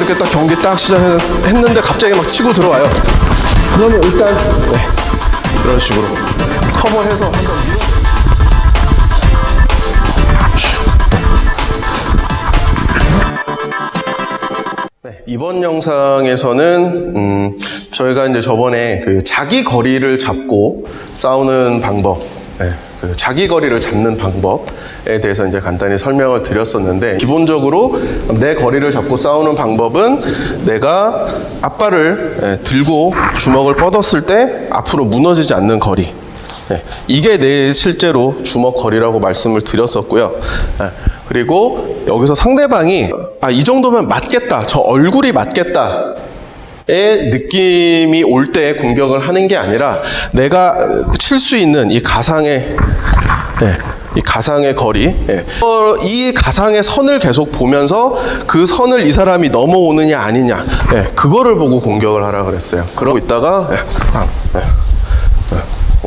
이렇게 딱 경기 딱 시작했는데 갑자기 막 치고 들어와요. 그러면 일단 이런 식으로 커버해서 한번 이번 영상에서는 저희가 이제 저번에 그 자기 거리를 잡고 싸우는 방법, 그 자기 거리를 잡는 방법에 대해서 이제 간단히 설명을 드렸었는데, 기본적으로 내 거리를 잡고 싸우는 방법은 내가 앞발을 들고 주먹을 뻗었을 때 앞으로 무너지지 않는 거리, 이게 내 실제로 주먹 거리라고 말씀을 드렸었고요. 그리고 여기서 상대방이 이 정도면 맞겠다, 저 얼굴이 맞겠다 의 느낌이 올 때 공격을 하는 게 아니라, 내가 칠 수 있는 이 가상의 거리, 이 가상의 선을 계속 보면서 그 선을 이 사람이 넘어오느냐 아니냐, 그거를 보고 공격을 하라 그랬어요. 그러고 있다가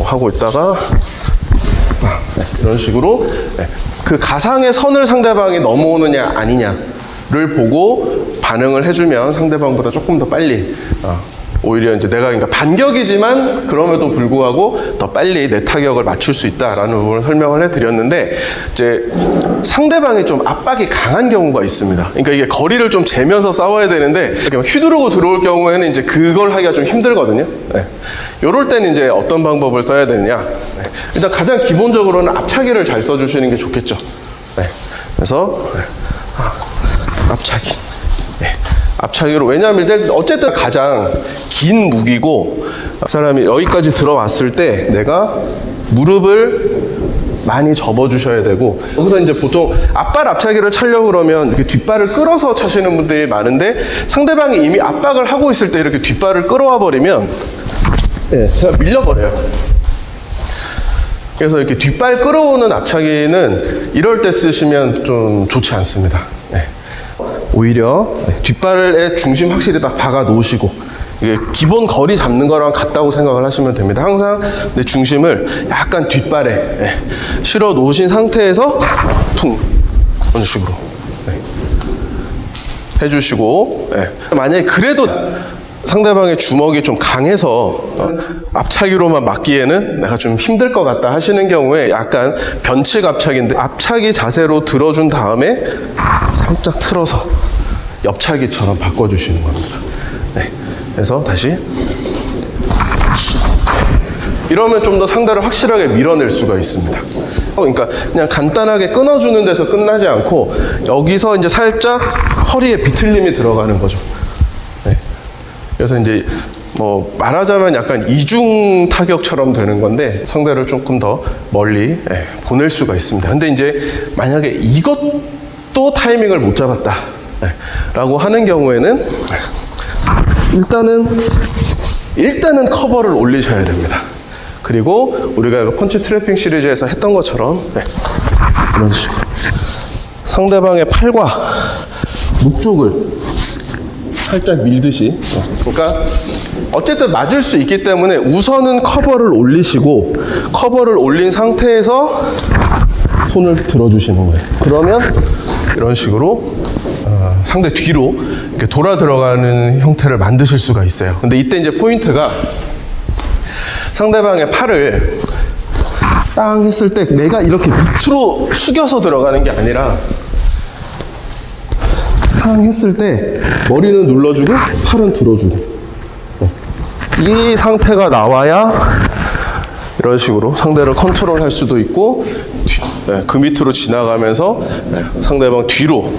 하고 있다가 이런 식으로 그 가상의 선을 상대방이 넘어오느냐 아니냐를 보고 반응을 해주면 상대방보다 조금 더 빨리, 오히려 이제 내가 그러니까 반격이지만 그럼에도 불구하고 더 빨리 내 타격을 맞출 수 있다라는 부분을 설명을 해드렸는데, 이제 상대방이 좀 압박이 강한 경우가 있습니다. 그러니까 이게 거리를 좀 재면서 싸워야 되는데 이렇게 휘두르고 들어올 경우에는 이제 그걸 하기가 좀 힘들거든요. 요럴 때는 이제 어떤 방법을 써야 되느냐, 일단 가장 기본적으로는 앞차기를 잘 써주시는 게 좋겠죠. 그래서 앞차기, 앞차기로, 왜냐하면 어쨌든 가장 긴 무기고, 사람이 여기까지 들어왔을 때 내가 무릎을 많이 접어주셔야 되고, 여기서 이제 보통 앞발 앞차기를 차려고 그러면 이렇게 뒷발을 끌어서 차시는 분들이 많은데, 상대방이 이미 압박을 하고 있을 때 이렇게 뒷발을 끌어와 버리면 제가 밀려버려요. 그래서 이렇게 뒷발 끌어오는 앞차기는 이럴 때 쓰시면 좀 좋지 않습니다. 오히려 뒷발의 중심 확실히 딱 박아 놓으시고, 이게 기본 거리 잡는 거랑 같다고 생각을 하시면 됩니다. 항상 내 중심을 약간 뒷발에 실어 놓으신 상태에서 이런 식으로 해주시고, 만약에 그래도 상대방의 주먹이 좀 강해서 앞차기로만 맞기에는 내가 좀 힘들 것 같다 하시는 경우에 약간 변칙 앞차기인데, 앞차기 자세로 들어준 다음에 살짝 틀어서 옆차기처럼 바꿔주시는 겁니다. 그래서 다시 이러면 좀 더 상대를 확실하게 밀어낼 수가 있습니다. 그러니까 그냥 간단하게 끊어주는 데서 끝나지 않고 여기서 이제 살짝 허리에 비틀림이 들어가는 거죠. 그래서 이제 뭐 말하자면 약간 이중 타격처럼 되는 건데, 상대를 조금 더 멀리 보낼 수가 있습니다. 근데 이제 만약에 이것도 타이밍을 못 잡았다 라고 하는 경우에는 일단은 커버를 올리셔야 됩니다. 그리고 우리가 펀치 트래핑 시리즈에서 했던 것처럼 이런 식으로 상대방의 팔과 목 쪽을 살짝 밀듯이, 그러니까 어쨌든 맞을 수 있기 때문에 우선은 커버를 올리시고, 커버를 올린 상태에서 손을 들어주시는 거예요. 그러면 이런 식으로 상대 뒤로 이렇게 돌아 들어가는 형태를 만드실 수가 있어요. 근데 이때 이제 포인트가, 상대방의 팔을 땅 했을 때 내가 이렇게 밑으로 숙여서 들어가는 게 아니라, 땅 했을 때 머리는 눌러주고 팔은 들어주고, 이 상태가 나와야 이런 식으로 상대를 컨트롤 할 수도 있고, 그 밑으로 지나가면서 상대방 뒤로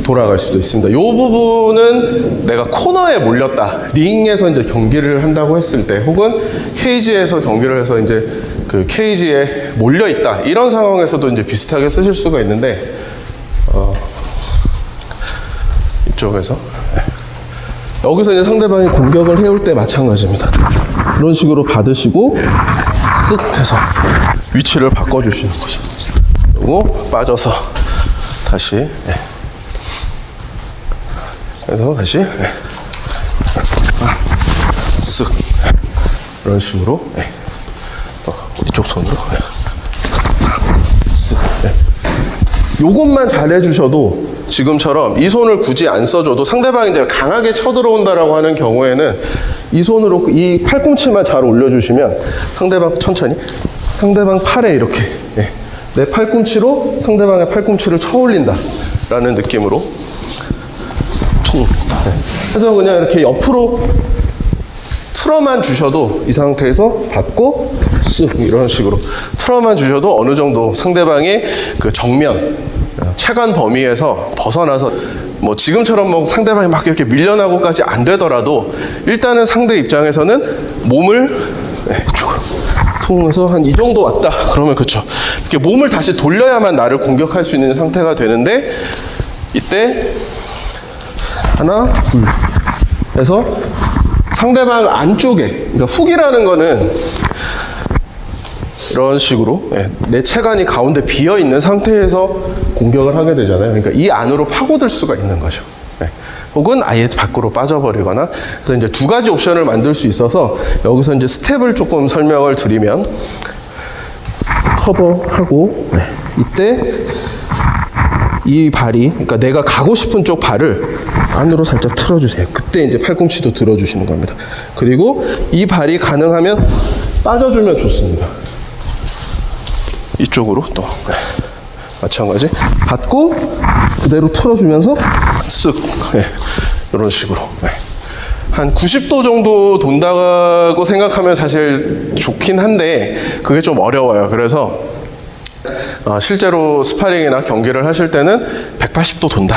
돌아갈 수도 있습니다. 이 부분은 내가 코너에 몰렸다, 링에서 이제 경기를 한다고 했을 때, 혹은 케이지에서 경기를 해서 이제 그 케이지에 몰려 있다, 이런 상황에서도 이제 비슷하게 쓰실 수가 있는데, 이쪽에서 여기서 이제 상대방이 공격을 해올 때 마찬가지입니다. 이런 식으로 받으시고 쓱 해서 위치를 바꿔주시는 거죠. 그리고 빠져서 다시, 그래서 다시 쓱, 이런 식으로 이쪽 손으로 쓱. 요것만 잘 해주셔도 지금처럼 이 손을 굳이 안 써줘도 상대방이 이제 강하게 쳐들어온다라고 하는 경우에는 이 손으로 이 팔꿈치만 잘 올려주시면 상대방 천천히 상대방 팔에 이렇게 내 팔꿈치로 상대방의 팔꿈치를 쳐 올린다라는 느낌으로 퉁. 그래서 그냥 이렇게 옆으로 틀어만 주셔도 이 상태에서 받고 쓱 이런 식으로 틀어만 주셔도 어느 정도 상대방의 그 정면 체관 범위에서 벗어나서 뭐 지금처럼 뭐 상대방이 막 이렇게 밀려나고까지 안 되더라도 일단은 상대 입장에서는 몸을 이쪽으로 통해서 한 이 정도 왔다 그러면 그렇죠. 이렇게 몸을 다시 돌려야만 나를 공격할 수 있는 상태가 되는데 이때 하나 둘 해서 상대방 안쪽에, 그러니까 훅이라는 거는 이런 식으로 내 체간이 가운데 비어 있는 상태에서 공격을 하게 되잖아요. 그러니까 이 안으로 파고들 수가 있는 거죠. 혹은 아예 밖으로 빠져버리거나. 그래서 이제 두 가지 옵션을 만들 수 있어서 여기서 이제 스텝을 조금 설명을 드리면 커버하고 이때 이 발이, 그러니까 내가 가고 싶은 쪽 발을 안으로 살짝 틀어주세요. 그때 이제 팔꿈치도 들어주시는 겁니다. 그리고 이 발이 가능하면 빠져주면 좋습니다. 이쪽으로 또 마찬가지 받고 그대로 틀어주면서 쓱 이런 식으로 한 90도 정도 돈다고 생각하면 사실 좋긴 한데 그게 좀 어려워요. 그래서 실제로 스파링이나 경기를 하실 때는 180도 돈다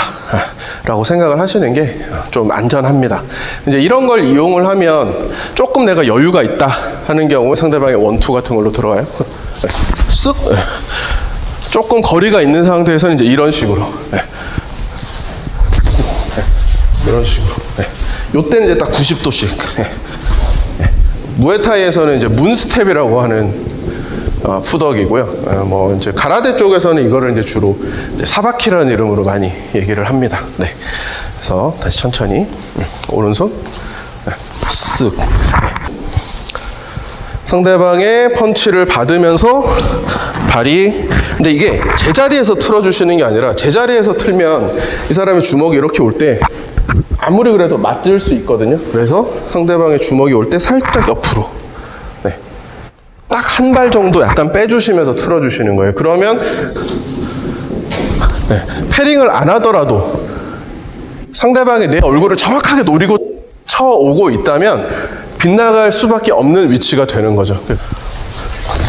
라고 생각을 하시는 게 좀 안전합니다. 이제 이런 걸 이용을 하면 조금 내가 여유가 있다 하는 경우에 상대방의 원투 같은 걸로 들어와요. 쓱 조금 거리가 있는 상태에서는 이제 이런 식으로 이런 식으로 요때는 이제 딱 90도씩 무에타이에서는 이제 문스텝이라고 하는 푸덕이고요. 뭐 이제 가라데 쪽에서는 이거를 이제 주로 이제 사바키라는 이름으로 많이 얘기를 합니다. 네. 그래서 다시 천천히 오른손 쓱 상대방의 펀치를 받으면서 발이, 근데 이게 제자리에서 틀어주시는 게 아니라 제자리에서 틀면 이 사람의 주먹이 이렇게 올 때 아무리 그래도 맞을 수 있거든요. 그래서 상대방의 주먹이 올 때 살짝 옆으로 딱 한 발 정도 약간 빼주시면서 틀어주시는 거예요. 그러면 패링을 안 하더라도 상대방이 내 얼굴을 정확하게 노리고 쳐오고 있다면 빗나갈 수밖에 없는 위치가 되는 거죠.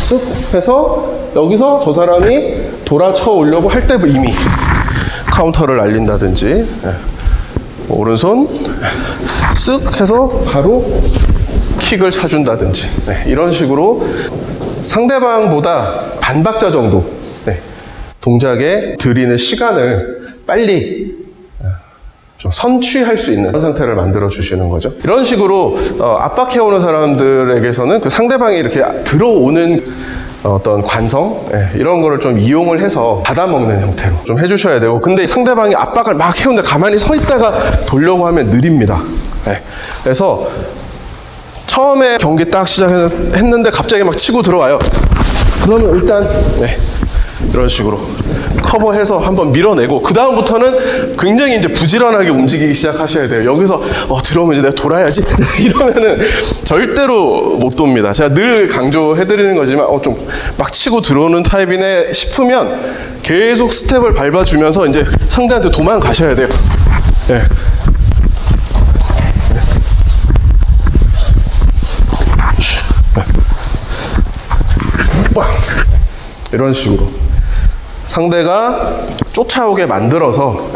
쓱 해서 여기서 저 사람이 돌아쳐 오려고 할 때 이미 카운터를 날린다든지 오른손 쓱 해서 바로 킥을 차준다든지 이런 식으로 상대방보다 반박자 정도 동작에 들이는 시간을 빨리 좀 선취할 수 있는 그런 상태를 만들어 주시는 거죠. 이런 식으로 압박해오는 사람들에게서는 그 상대방이 이렇게 들어오는 어떤 관성 이런 거를 좀 이용을 해서 받아먹는 형태로 좀 해주셔야 되고, 근데 상대방이 압박을 막 해오는데 가만히 서 있다가 돌려고 하면 느립니다. 그래서 처음에 경기 딱 시작했는데 갑자기 막 치고 들어와요. 그러면 일단 이런 식으로 커버해서 한번 밀어내고 그 다음부터는 굉장히 이제 부지런하게 움직이기 시작하셔야 돼요. 여기서 들어오면 이제 내가 돌아야지 이러면은 절대로 못 돕니다. 제가 늘 강조해드리는 거지만 좀 막 치고 들어오는 타입이네 싶으면 계속 스텝을 밟아주면서 이제 상대한테 도망가셔야 돼요. 이런 식으로 상대가 쫓아오게 만들어서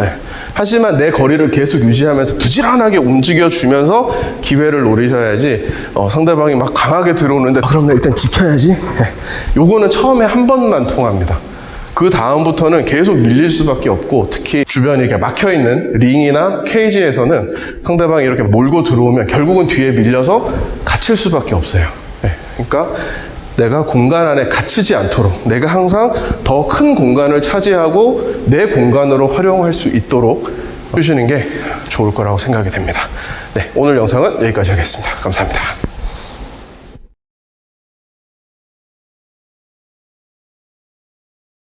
하지만 내 거리를 계속 유지하면서 부지런하게 움직여주면서 기회를 노리셔야지 상대방이 막 강하게 들어오는데 그럼 나 일단 지켜야지 요거는 처음에 한 번만 통합니다. 그 다음부터는 계속 밀릴 수밖에 없고, 특히 주변이 이렇게 막혀있는 링이나 케이지에서는 상대방이 이렇게 몰고 들어오면 결국은 뒤에 밀려서 갇힐 수밖에 없어요. 그러니까 내가 공간 안에 갇히지 않도록 내가 항상 더 큰 공간을 차지하고 내 공간으로 활용할 수 있도록 해주시는 게 좋을 거라고 생각이 됩니다. 네, 오늘 영상은 여기까지 하겠습니다. 감사합니다.